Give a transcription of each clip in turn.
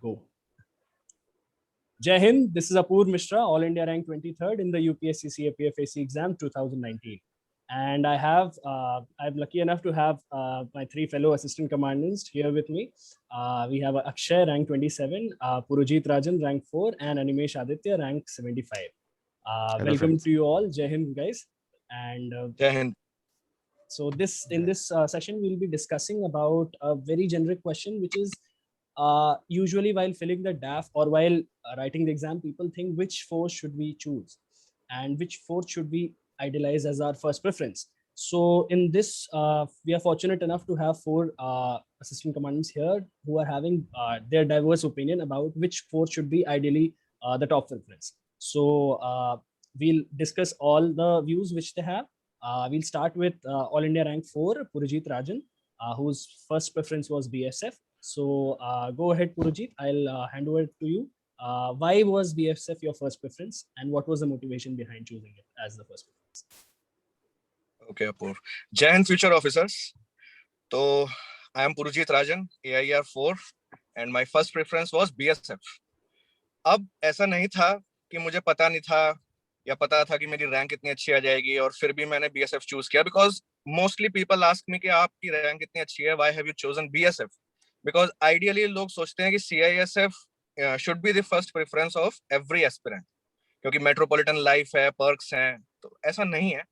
Go. Jai Hind, this is Apoor Mishra, All India rank 23rd in the UPSC CAPFAC exam 2019. And I'm lucky enough to have my three fellow assistant commandants here with me. We have Akshay, rank 27, Purujit Rajan, rank 4, and Animesh Aditya, rank 75. Welcome friends. To you all. Jai Hind, guys. And Jai Hind. So in this session, we'll be discussing about a very generic question, which is usually while filling the DAF or while writing the exam, people think which force should we choose and which force should we idealize as our first preference. So in this, we are fortunate enough to have four assistant commandants here who are having their diverse opinion about which force should be ideally the top preference. So we'll discuss all the views which they have. We'll start with All India rank 4, Purujit Rajan, whose first preference was BSF. So go ahead, Purujit. I'll hand over to you. Why was BSF your first preference, and what was the motivation behind choosing it as the first preference? Okay, Apoor. Jai Hind, future officers. So I am Purujit Rajan, AIR 4, and my first preference was BSF. अब ऐसा नहीं था कि मुझे पता नहीं था या पता था कि मेरी रैंक इतनी अच्छी आ जाएगी और फिर भी मैंने BSF चूज किया, because mostly people ask me कि आपकी रैंक इतनी अच्छी है, why have you chosen BSF? Because ideally लोग सोचते हैं कि CISF should be the first preference of every aspirant, क्योंकि मेट्रोपॉलिटन लाइफ है, पर्क्स हैं, तो ऐसा नहीं है.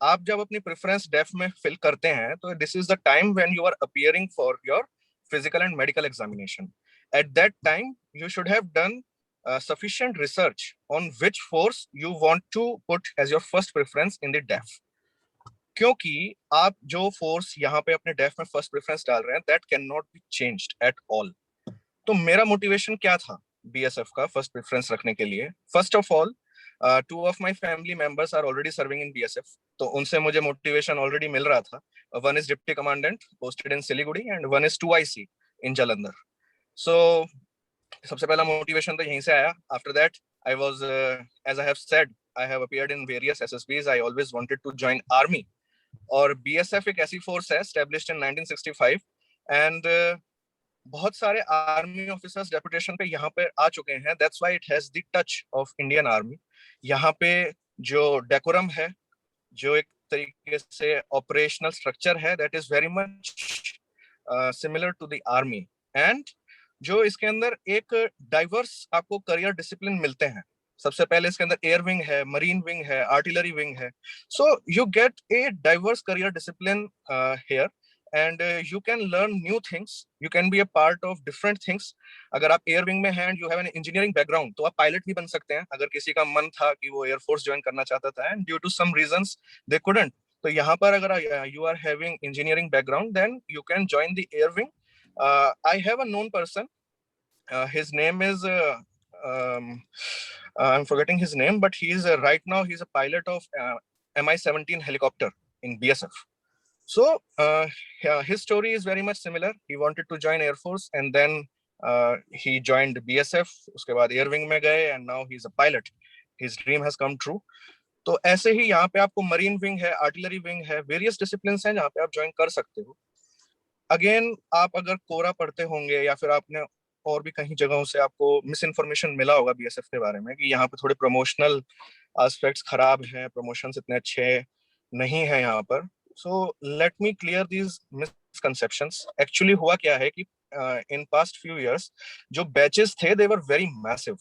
आप जब अपनी प्रेफरेंस डेफ में फिल करते हैं तो this is the time when you are appearing for your physical and medical examination. At that time you should have done sufficient research on which force you want to put as your first preference in the DEF. क्योंकि आप जो force यहाँ पे अपने def में first preference डाल रहे हैं, that can not be changed at all. तो मेरा मोटिवेशन क्या था BSF का फर्स्ट प्रेफरेंस रखने के लिए? First of all, 2 of my family members are already serving in BSF, तो उनसे मुझे मोटिवेशन ऑलरेडी मिल रहा था. One is deputy commandant posted in Siliguri and one is 2IC in Jalandhar. So सबसे पहला मोटिवेशन तो यहीं से आया. After that I was, as I have said, I have appeared in various SSBs. I always wanted to join army, और BSF एक ऐसी force है एस्टैब्लिश्ड इन 1965, एंड बहुत सारे आर्मी ऑफिसर्स डेपुटेशन पे यहाँ पे आ चुके हैं. That's why it has the touch of Indian army. यहाँ पे जो डेकोरम है, जो एक तरीके से ऑपरेशनल स्ट्रक्चर है, that is very much similar to the army. And जो इसके अंदर एक डाइवर्स आपको करियर डिसिप्लिन मिलते हैं. सबसे पहले इसके अंदर एयर विंग है, मरीन विंग है, आर्टिलरी विंग है. So you get a diverse career discipline here, and you can learn new things. You can be a part of different things. अगर आप एयर विंग में हैं and you have an engineering background, तो आप pilot भी बन सकते हैं. अगर किसी का मन था कि वो एयरफोर्स ज्वाइन करना चाहता था and due to some reasons they couldn't, तो यहाँ पर अगर you are having engineering background, then you can join the air wing. I have a known person. His name is I'm forgetting his name, but he's right now he's a pilot of Mi-17 helicopter in BSF. So his story is very much similar. He wanted to join Air Force and then he joined BSF. उसके बाद Air Wing में गए and now he's a pilot. His dream has come true. तो ऐसे ही यहाँ पे आपको marine wing है, आर्टिलरी विंग है, वेरियस डिसिप्लिन्स हैं जहाँ पे आप ज्वाइन कर सकते हो. अगेन, आप अगर कोरा पढ़ते होंगे या फिर आपने और भी कहीं जगहों से आपको मिस इन्फॉर्मेशन मिला होगा BSF के बारे में कि यहाँ पे थोड़े प्रमोशनल एस्पेक्ट्स खराब हैं, प्रमोशंस इतने अच्छे नहीं है यहाँ पर. So let me clear these misconceptions. Actually हुआ क्या है कि इन पास्ट फ्यू इयर्स जो बैचेस थे, दे वर वेरी मैसिव,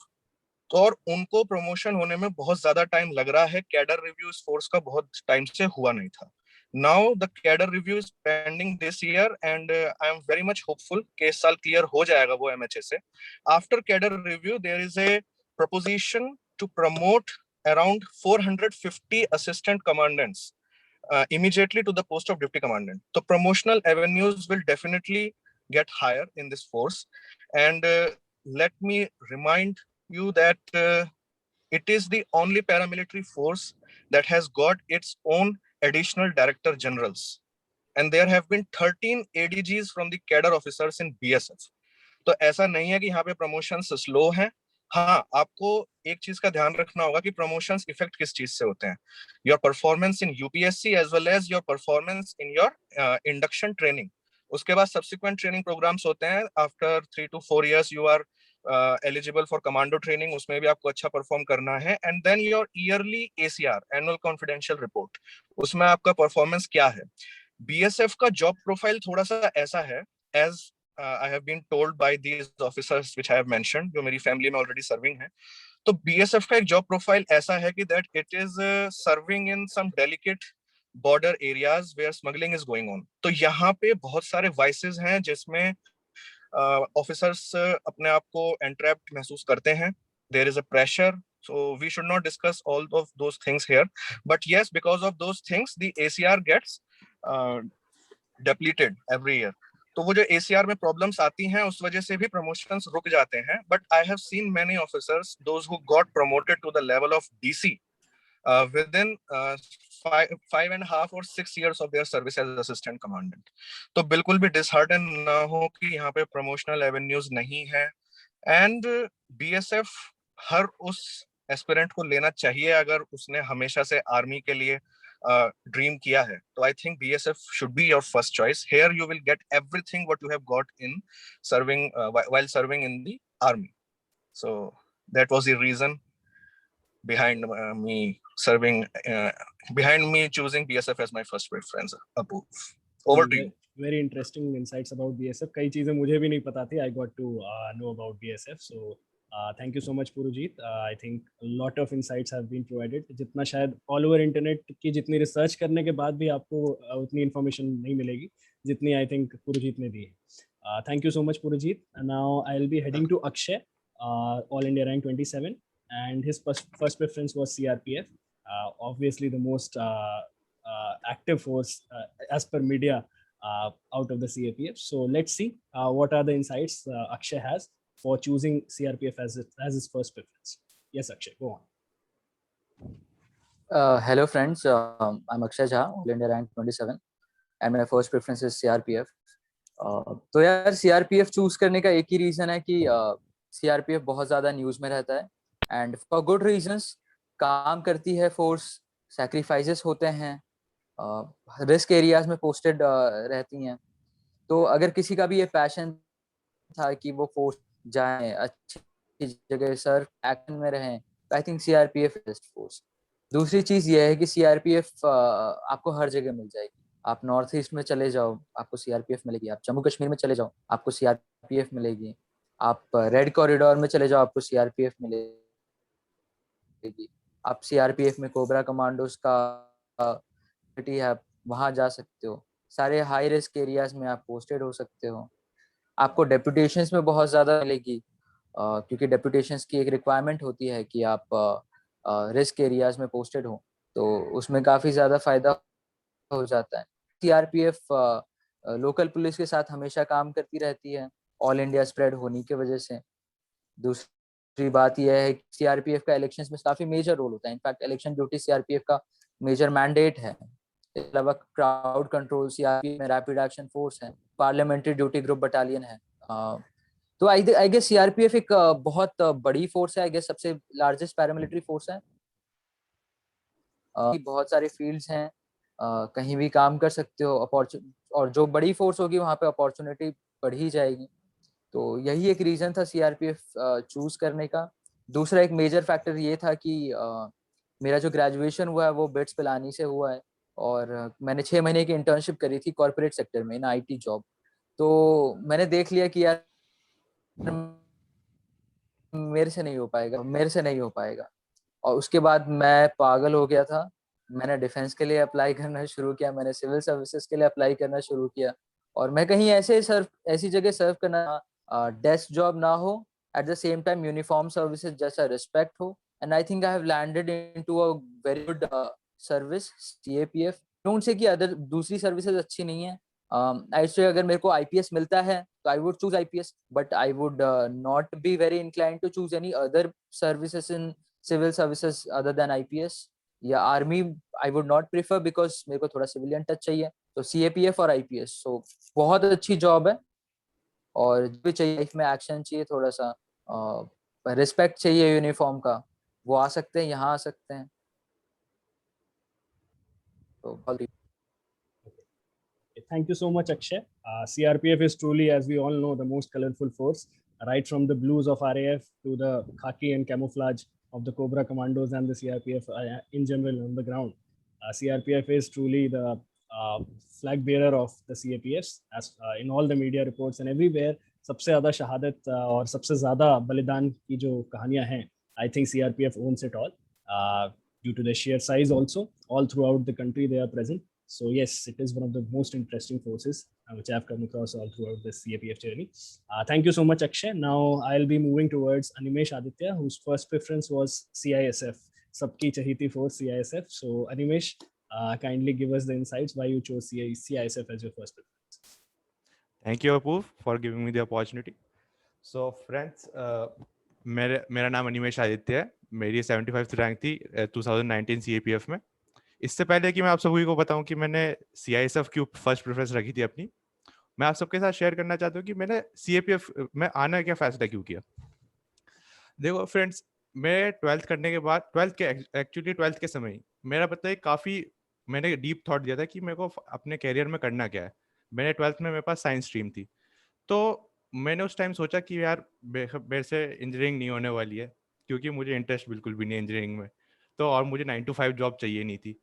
तो और उनको प्रमोशन होने में बहुत ज्यादा टाइम लग रहा है. कैडर रिव्यू इस फोर्स का बहुत टाइम से हुआ नहीं था. Now the cadre review is pending this year and I am very much hopeful कि इस साल clear हो जाएगा वो MHA से. After cadre review there is a proposition to promote around 450 assistant commandants immediately to the post of deputy commandant. So promotional avenues will definitely get higher in this force. And let me remind you that it is the only paramilitary force that has got its own additional director generals, and there have been 13 ADGs from the cadre officers in BSF. तो ऐसा नहीं है कि यहाँ पे promotions slow हैं. हाँ, आपको एक चीज का ध्यान रखना होगा कि प्रमोशंस इफेक्ट किस चीज से होते हैं. Your performance in UPSC as well as your performance in your induction training. उसके बाद सब्सिक्वेंट ट्रेनिंग प्रोग्राम्स होते हैं. After 3 to 4 years you are eligible for commando training. उसमें भी आपको अच्छा परफॉर्म करना है. And then your yearly ACR, annual confidential report, उसमें आपका परफॉर्मेंस क्या है. बीएसएफ का जॉब प्रोफाइल थोड़ा सा ऐसा है, as I have been told by these officers which I have mentioned, जो मेरी फैमिली में ऑलरेडी सर्विंग है. तो बीएसएफ का एक जॉब प्रोफाइल ऐसा है कि that it is serving in some delicate border areas where smuggling is going on. तो यहाँ पे बहुत सारे वाइसेस हैं जिसमें ऑफिसर्स अपने आप को एंट्रैप्ड महसूस करते हैं. There is a pressure. So we should not discuss all of those things here. But yes, because of those things, the ACR gets depleted every year. तो वो जो ACR में प्रॉब्लम्स आती हैं उस वजह से भी प्रमोशंस रुक जाते हैं. But I have seen many officers those who got promoted to the level of DC within 5.5 or 6 years of their service as assistant commandant. तो बिल्कुल भी डिसहार्टन ना हो कि यहाँ पे प्रमोशनल एवेन्यूज नहीं है. एंड BSF हर उस एस्पिरेंट को लेना चाहिए अगर उसने हमेशा से आर्मी के लिए ड्रीम किया है. तो I think BSF should be your first choice. Here you will get everything what you have got in serving while serving in the army. So that was the reason behind me serving, behind me choosing BSF as my first preference. Apu, over to you. Very interesting insights about BSF. कई चीजें मुझे भी नहीं पता थी. I got to know about BSF. So thank you so much Purujit. I think a lot of insights have been provided. जितना शायद all over internet की जितनी रिसर्च करने के बाद भी आपको उतनी information नहीं मिलेगी जितनी I think Purujit ने दी है. Thank you so much Purujit. And now I'll be heading to Akshay, All India Rank 27, and his first preference was CRPF. Obviously the most active force as per media out of the CRPF. So let's see what are the insights Akshay has for choosing CRPF as his first preference. Yes, Akshay, go on. Hello friends, I'm Akshay Jha, All India Rank 27, and my first preference is CRPF. तो यार CRPF choose करने का एक ही reason है कि CRPF बहुत ज्यादा news में रहता है एंड फॉर गुड रीजंस. काम करती है फोर्स, सैक्रिफाइसेस होते हैं, रिस्क एरियाज में पोस्टेड रहती हैं. तो अगर किसी का भी ये पैशन था कि वो फोर्स जाएं, अच्छी जगह सर्व एक्शन में रहें, तो I think CRPF is best force. दूसरी चीज ये है कि CRPF आपको हर जगह मिल जाएगी. आप नॉर्थ ईस्ट में चले जाओ, आपको CRPF मिलेगी. आप जम्मू कश्मीर में चले जाओ, आपको CRPF मिलेगी. आप रेड कॉरिडोर में चले जाओ, आपको CRPF मिलेगी. आप CRPF में कोबरा कमांडोज का है, वहां जा सकते हो. सारे हाई रिस्क एरियाज में आप पोस्टेड हो सकते हो. आपको डेपुटेशंस में बहुत ज्यादा मिलेगी क्योंकि डेपुटेशंस की एक रिक्वायरमेंट होती है कि आप रिस्क एरियाज में पोस्टेड हो, तो उसमें काफी ज्यादा फायदा हो जाता है. CRPF लोकल पुलिस के साथ हमेशा काम करती रहती है ऑल इंडिया स्प्रेड होने की वजह से. दूसरी बात यह है कि CRPF का इलेक्शंस में काफी मेजर रोल होता है. इनफैक्ट इलेक्शन ड्यूटी CRPF का मेजर मैंडेट है. अलावा क्राउड कंट्रोल CRPF में रैपिड एक्शन फोर्स है, पार्लियामेंट्री ड्यूटी ग्रुप बटालियन है. तो आई गेस CRPF एक बहुत बड़ी फोर्स है. आई गेस सबसे लार्जेस्ट पैरामिलिट्री फोर्स है. बहुत सारे फील्ड्स हैं, कहीं भी काम कर सकते हो. और जो बड़ी फोर्स होगी वहाँ पे अपॉर्चुनिटी बढ़ ही जाएगी. तो यही एक रीजन था CRPF चूज करने का. दूसरा एक मेजर फैक्टर ये था कि मेरा जो ग्रेजुएशन हुआ है वो बिट्स पिलानी से हुआ है और मैंने 6 महीने की इंटर्नशिप करी थी कॉर्पोरेट सेक्टर में, इन IT जॉब. तो मैंने देख लिया कि यार मेरे से नहीं हो पाएगा. और उसके बाद मैं पागल हो गया था. मैंने डिफेंस के लिए अप्लाई करना शुरू किया, मैंने सिविल सर्विसेज के लिए अप्लाई करना शुरू किया. और मैं कहीं ऐसी जगह सर्व करना, डेस्क जॉब ना हो, at the same time uniform services जैसा रिस्पेक्ट हो. And I think I have landed into a very good service CAPF. Don't say कि अदर दूसरी सर्विसेज अच्छी नहीं है. आई से अगर मेरे को IPS मिलता है तो I would choose IPS, but I would not be very inclined to choose any other services in civil services other than IPS. या army I would not prefer because मेरे को थोड़ा सिविलियन टच चाहिए. तो CAPF और IPS सो बहुत अच्छी job है. और जो भी चाहिए लाइफ में, एक्शन चाहिए, थोड़ा सा रिस्पेक्ट चाहिए यूनिफॉर्म का, वो आ सकते हैं, यहाँ आ सकते हैं. तो thank you so much, Akshay. CRPF is truly, as we all know, the most colorful force, right from the blues of RAF to the khaki and camouflage of the Cobra Commandos and the CRPF in general on the ground. CRPF is truly the flag bearer of the CAPFs, as in all the media reports and everywhere. सबसे ज़्यादा शहादत और सबसे ज़्यादा बलिदान की जो कहानियां हैं, I think CRPF owns it all. Due to their sheer size also, all throughout the country they are present. So yes, it is one of the most interesting forces which I have come across all throughout this CAPF journey. Thank you so much, Akshay. Now I'll be moving towards Animesh Aditya, whose first preference was CISF, Sabki Chahiti Force CISF. So Animesh, kindly give us the insights why you chose CISF as your first preference. Thank you, Apoorv, for giving me the opportunity. So friends, मेरा नाम अनिमेश आदित्य है. मेरी 75th rank थी 2019 CAPF में. इससे पहले कि मैं आप सभी को बताऊं कि मैंने CISF की फर्स्ट प्रेफरेंस रखी थी अपनी, मैं आप सबके साथ शेयर करना चाहता हूं कि मैंने CAPF में आना क्या फैसला क्यों किया. देखो फ्रेंड्स, मैं 12th करने के बाद एक्चुअली 12th के समय मेरा पता है काफ़ी मैंने डीप थॉट दिया था कि मेरे को अपने कैरियर में करना क्या है. मैंने 12th में मेरे पास साइंस स्ट्रीम थी, तो मैंने उस टाइम सोचा कि यार मेरे से इंजीनियरिंग नहीं होने वाली है, क्योंकि मुझे इंटरेस्ट बिल्कुल भी नहीं है इंजीनियरिंग में, तो और मुझे 9 to 5 जॉब चाहिए नहीं थी.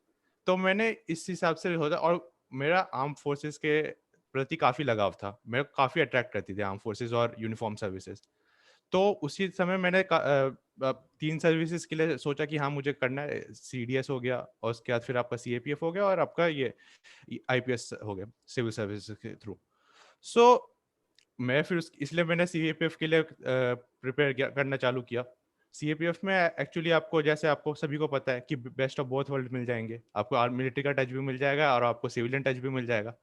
तो मैंने इस हिसाब से सोचा, और मेरा आर्म फोर्सेस के प्रति काफ़ी लगाव था. मेरे को काफ़ी अट्रैक्ट करती थी आर्म फोर्सेस और यूनिफॉर्म सर्विसेज. तो उसी समय मैंने 3 सर्विसेज के लिए सोचा कि हाँ मुझे करना है. CDS हो गया, और उसके बाद फिर आपका CAPF हो गया, और आपका ये IPS हो गया सिविल सर्विसेज के थ्रू. सो मैं फिर इसलिए मैंने CAPF के लिए प्रिपेयर करना चालू किया. CAPF में एक्चुअली आपको, जैसे आपको सभी को पता है कि बेस्ट ऑफ बोथ वर्ल्ड मिल जाएंगे. आपको मिलिट्री का टच भी मिल जाएगा और आपको सिविलियन टच भी मिल जाएगा.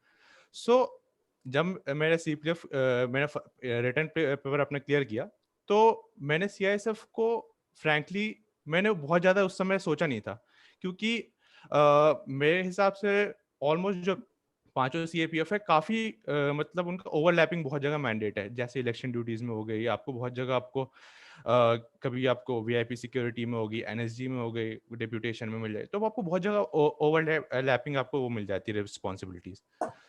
सो जब मैंने CAPF मैंने रिटन पेपर अपना क्लियर किया, तो मैंने CISF को फ्रैंकली मैंने बहुत ज़्यादा उस समय सोचा नहीं था, क्योंकि मेरे हिसाब से ऑलमोस्ट जो 5 CAPF है काफ़ी मतलब उनका ओवरलैपिंग बहुत जगह मैंडेट है. जैसे इलेक्शन ड्यूटीज़ में हो गई, आपको बहुत जगह आपको कभी आपको VIP सिक्योरिटी में होगी, NSG में हो गई, डिप्यूटेशन में मिल जाए, तो आपको बहुत जगह ओवरलैपिंग आपको वो मिल जाती है रिस्पॉन्सिबिलिटीज़.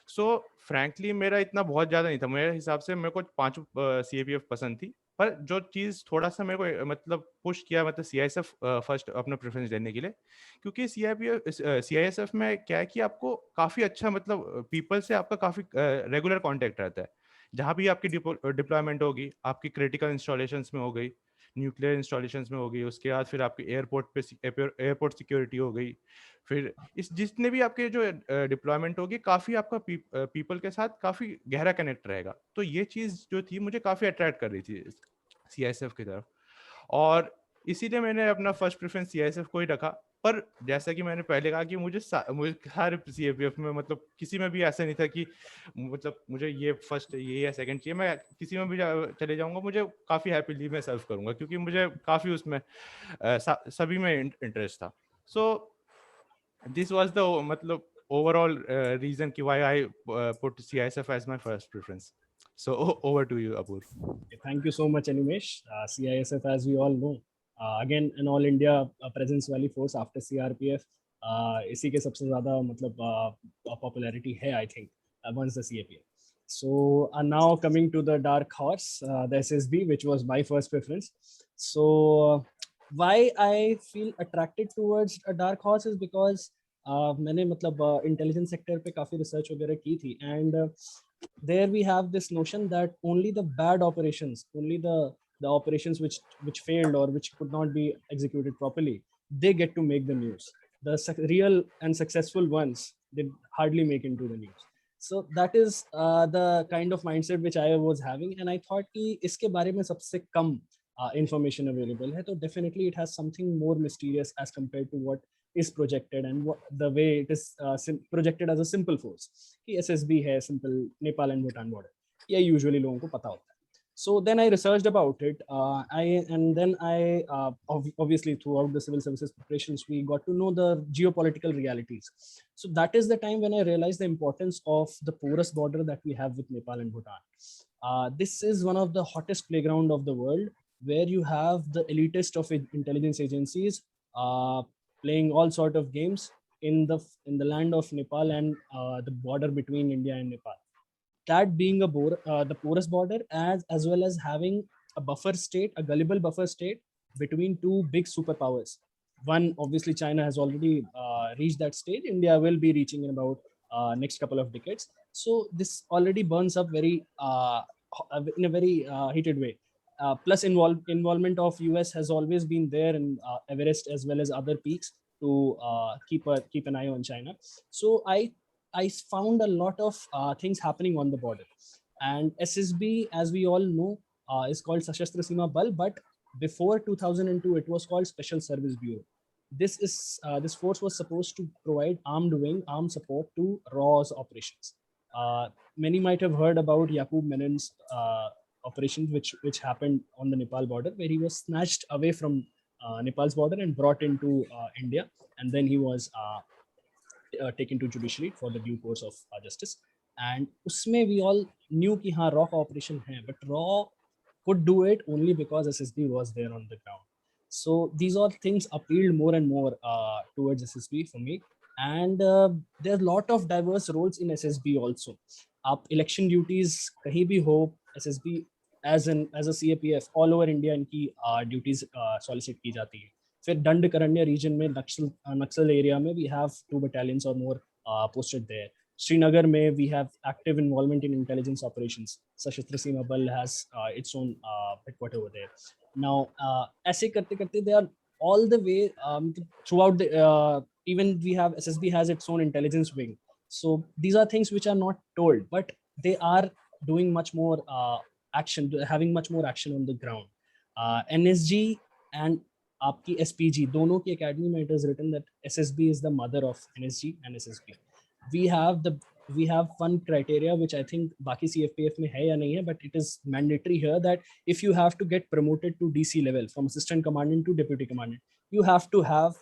सो फ्रैंकली मेरा इतना बहुत ज़्यादा नहीं था. मेरे हिसाब से मेरे को 5 CAPF पसंद थी, पर जो चीज़ थोड़ा सा मेरे को मतलब पुश किया, मतलब CISF फर्स्ट अपना प्रेफरेंस देने के लिए, क्योंकि CISF में क्या है कि आपको काफ़ी अच्छा मतलब पीपल से आपका काफ़ी रेगुलर कांटेक्ट रहता है. जहाँ भी आपकी डिप्लॉयमेंट होगी, आपकी क्रिटिकल इंस्टॉलेशंस में हो गई, न्यूक्लियर इंस्टॉलेशंस में हो गई, उसके बाद फिर आपकी एयरपोर्ट सिक्योरिटी हो गई, फिर इस जितने भी आपके जो डिप्लॉयमेंट होगी, काफ़ी आपका पीपल के साथ काफ़ी गहरा कनेक्ट रहेगा. तो ये चीज़ जो थी मुझे काफ़ी अट्रैक्ट कर रही थी CISF की तरफ, और इसीलिए मैंने अपना फर्स्ट प्रेफरेंस CISF को ही रखा. पर जैसा कि मैंने पहले कहा कि मुझे हर CAPF में मतलब किसी में भी ऐसा नहीं था कि मतलब मुझे ये फर्स्ट ये या सेकंड चाहिए. मैं किसी में भी चले जाऊंगा, मुझे काफ़ी हैप्पीली मैं सर्व करूंगा, क्योंकि मुझे काफ़ी उसमें सभी में इंटरेस्ट था. सो दिस वाज द मतलब ओवरऑल रीजन कि why I put CISF as my first preference. So over to you, Apoorv. Thank you so much, Animesh. CISF, as we all know, again an all India presence वाली force after CRPF. इसी के सबसे ज़्यादा मतलब popularity है, I think, once the CAPF. So now coming to the dark horse, the SSB, which was my first preference. So why I feel attracted towards a dark horse is because मैंने मतलब intelligence sector पे काफ़ी research वगैरह की थी, and there we have this notion that only the bad operations, only the operations which failed or which could not be executed properly, they get to make the news. The real and successful ones, they hardly make into the news. So that is the kind of mindset which I was having, and I thought कि इसके बारे में सबसे कम information available है, तो definitely it has something more mysterious as compared to what is projected and the way it is projected as a simple force कि SSB है, simple Nepal and Bhutan border, ये usually लोगों को पता होता है. So then I researched about it, obviously throughout the civil services preparations we got to know the geopolitical realities. So that is the time when I realized the importance of the porous border that we have with Nepal and Bhutan. This is one of the hottest playground of the world, where you have the elitist of intelligence agencies playing all sort of games in the land of Nepal and the border between India and Nepal. That being the porous border, as well as having a buffer state, a gullible buffer state between two big superpowers. One, obviously, China has already reached that stage. India will be reaching in about next couple of decades. So this already burns up very in a very heated way. Plus, involvement of US has always been there in Everest as well as other peaks to keep an eye on China. So I found a lot of things happening on the border. And SSB, as we all know, is called Sashastra Seema Bal, but before 2002, it was called Special Service Bureau. This force was supposed to provide armed support to RAW's operations. Many might have heard about Yaqub Menon's operations, which happened on the Nepal border, where he was snatched away from Nepal's border and brought into India, and then he was taken to judiciary for the due course of justice. And usme we all knew कि हाँ raw operation है, but raw could do it only because SSB was there on the ground. So these all things appealed more and more towards SSB for me. And there's a lot of diverse roles in SSB also. आप election duties कहीं भी हो, SSB as a CAPF all over India इनकी duties solicit की जाती है. फिर दंड करण्य रीजन में नक्सल एरिया में we have 2 battalions or more posted there. Srinagar में we have active involvement in intelligence operations. Sashastra Seema Bal has its own headquarters over there. Now ऐसे करते करते they are all the way throughout the even we have SSB has its own intelligence wing. So these are things which are not told, but they are doing much more action, having much more action on the ground. NSG and आपकी SPG दोनों की academy में it is written that SSB is the mother of NSG and SSB. We have one criteria which I think बाकी CFPF में है या नहीं है, but it is mandatory here that if you have to get promoted to DC level from assistant commandant to deputy commandant, you have to have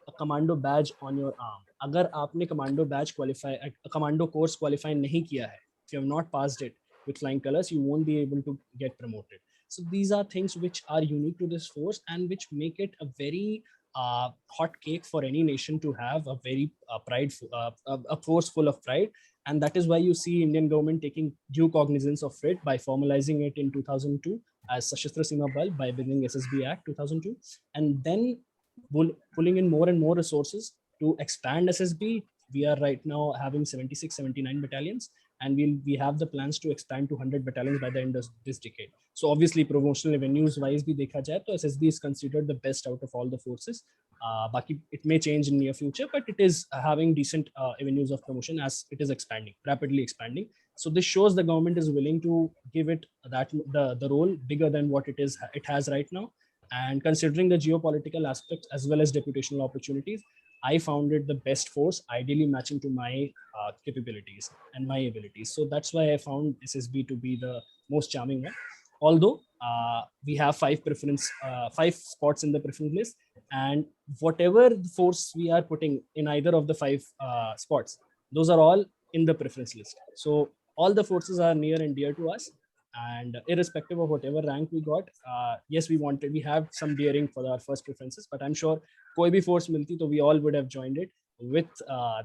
a commando badge on your arm. अगर आपने commando badge qualify, commando course qualify नहीं किया है, if you have not passed it with flying colors, you won't be able to get promoted. So these are things which are unique to this force and which make it a very hot cake for any nation to have a very a force full of pride. And that is why you see Indian government taking due cognizance of it by formalizing it in 2002 as Sashastra Seema Bal by bringing SSB Act 2002, and then pulling in more and more resources to expand SSB. We are right now having 76, 79 battalions, and we have the plans to expand to 100 battalions by the end of this decade. So obviously promotional revenues wise bhi dekha jaye to SSB is considered the best out of all the forces. Baki it may change in near future, but it is having decent avenues of promotion as it is expanding, rapidly expanding. So this shows the government is willing to give it that the role bigger than what it has right now. And considering the geopolitical aspects as well as deputational opportunities, I found it the best force, ideally matching to my capabilities and my abilities. So that's why I found SSB to be the most charming one. Although we have 5 spots in the preference list, and whatever force we are putting in either of the 5 spots, those are all in the preference list. So all the forces are near and dear to us. And irrespective of whatever rank we got, yes, we have some daring for our first preferences, but I'm sure koi bhi force milti to we all would have joined it with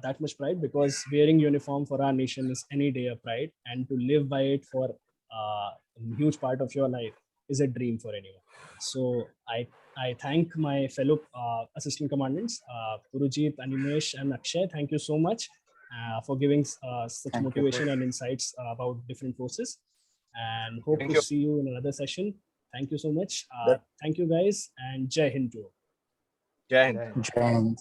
that much pride, because wearing uniform for our nation is any day a pride, and to live by it for a huge part of your life is a dream for anyone. So I thank my fellow assistant commandants, Purujit, Animesh, and Akshay. Thank you so much for giving such motivation and insights about different forces. And hope to see you in another session. Thank you so much. Thank you guys, and Jai Hind to all. Jai Hind. Jai Hind.